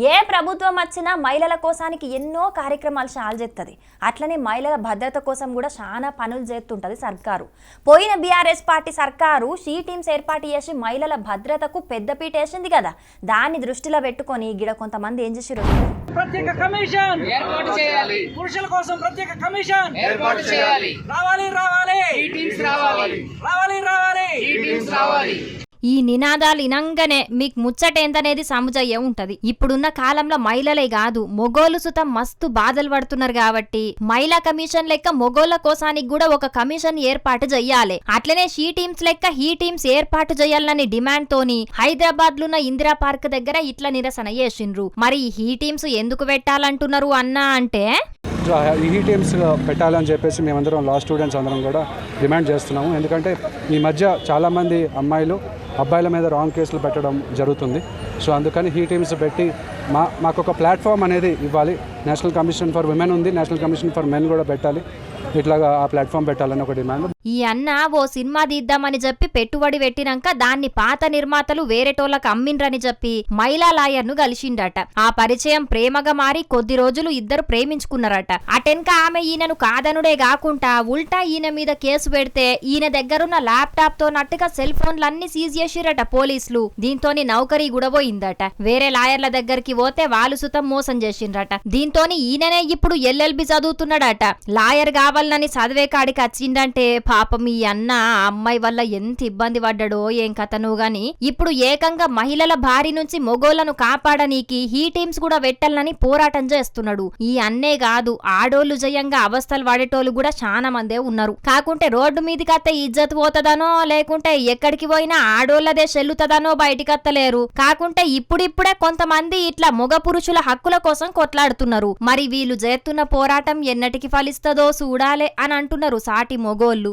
ఏ ప్రభుత్వం వచ్చినా మహిళల కోసానికి ఎన్నో కార్యక్రమాలు చాలా చేస్తుంది. అట్లనే మహిళల భద్రత కోసం కూడా చాలా పనులు చేస్తుంటది సర్కారు. పోయిన బీఆర్ఎస్ పార్టీ సర్కారు షీ టీమ్స్ ఏర్పాటు చేసి మహిళల భద్రతకు పెద్దపీట వేసింది కదా. దాన్ని దృష్టిలో పెట్టుకొని గిడ కొంతమంది ఏం చేసిరు, ప్రత్యేక కమిషన్ ఏర్పాటు చేయాలి, పురుషుల కోసం ప్రత్యేక కమిషన్ ఏర్పాటు చేయాలి, రావాలి రావాలి ఈ టీమ్స్ రావాలి, రావాలి రావాలి ఈ టీమ్స్ రావాలి. ఈ నినాదాలు ఇనంగానే మీకు ముచ్చటేందనేది సముజయ్యే ఉంటది. ఇప్పుడున్న కాలంలో మహిళలే కాదు మొగోళ్ళు సుతం మస్తు బాధలు పడుతున్నారు కాబట్టి మహిళా కమిషన్ లెక్క మొగోళ్ళ కోసానికి కూడా ఒక కమిషన్ ఏర్పాటు చెయ్యాలి. అట్లనే షీ టీమ్స్ లెక్క హీ టీమ్స్ ఏర్పాటు చేయాలని డిమాండ్ తోని హైదరాబాద్ లో ఇందిరా పార్క్ దగ్గర ఇట్లా నిరసన చేసిండ్రు. మరి హీ టీమ్స్ ఎందుకు పెట్టాలంటున్నారు అన్నా అంటే ఈ టీమ్స్ పెట్టాలని చెప్పేసి మేమందరం లా స్టూడెంట్స్ అందరం కూడా డిమాండ్ చేస్తున్నాము. ఎందుకంటే ఈ మధ్య చాలామంది అమ్మాయిలు అబ్బాయిల మీద రాంగ్ కేసులు పెట్టడం జరుగుతుంది. సో అందుకని ఈ టీమ్స్ పెట్టి మాకు ఒక ప్లాట్ఫామ్ అనేది ఇవ్వాలి. నేషనల్ కమిషన్ ఫర్ విమెన్ ఉంది, నేషనల్ కమిషన్ ఫర్ మెన్ కూడా పెట్టాలి. ఇట్లాగా ఆ ప్లాట్ఫామ్ పెట్టాలని ఒక డిమాండ్. ఈ అన్న ఓ సినిమా తీద్దామని చెప్పి పెట్టుబడి పెట్టినాక దాన్ని పాత నిర్మాతలు వేరేటోళ్ళకి అమ్మిండ్రని చెప్పి మహిళా లాయర్ ను కలిసిండట. ఆ పరిచయం ప్రేమగా మారి కొద్ది రోజులు ఇద్దరు ప్రేమించుకున్నారట. అటెన్క ఆమె ఈయనను కాదనుడే కాకుండా ఉల్టా ఈయన మీద కేసు పెడితే ఈయన దగ్గరున్న ల్యాప్టాప్ తో నట్టుగా సెల్ ఫోన్లన్నీ సీజ్ చేసిరట పోలీసులు. దీంతోని నౌకరీ కూడా పోయిందట. వేరే లాయర్ల దగ్గరికి పోతే వాళ్ళు సుతం మోసం చేసిండ్రట. దీంతోని ఈయననే ఇప్పుడు ఎల్ఎల్బి చదువుతున్నాడట. లాయర్ కావాలని చదివే కాడికి వచ్చిందంటే పాపం ఈ అన్న అమ్మాయి వల్ల ఎంత ఇబ్బంది పడ్డాడో ఏం కథను గాని ఇప్పుడు ఏకంగా మహిళల బారి నుంచి మొగోళ్లను కాపాడనీకి హీ టీమ్స్ కూడా పెట్టాలని పోరాటం చేస్తున్నాడు. ఈ అన్నే కాదు ఆడోళ్లు జయంగా అవస్థలు పడేటోళ్ళు కూడా చాలా మందే ఉన్నారు. కాకుంటే రోడ్డు మీదకి అత్తే ఇజ్జత్ పోతదనో లేకుంటే ఎక్కడికి పోయినా ఆడోళ్లదే చెల్లుతదనో బయటికత్తలేరు. కాకుంటే ఇప్పుడిప్పుడే కొంతమంది ఇట్లా మొగ పురుషుల హక్కుల కోసం కొట్లాడుతున్నారు. మరి వీళ్ళు చేస్తున్న పోరాటం ఎన్నటికి ఫలిస్తదో చూడాలే అని అంటున్నారు సాటి మొగోళ్ళు.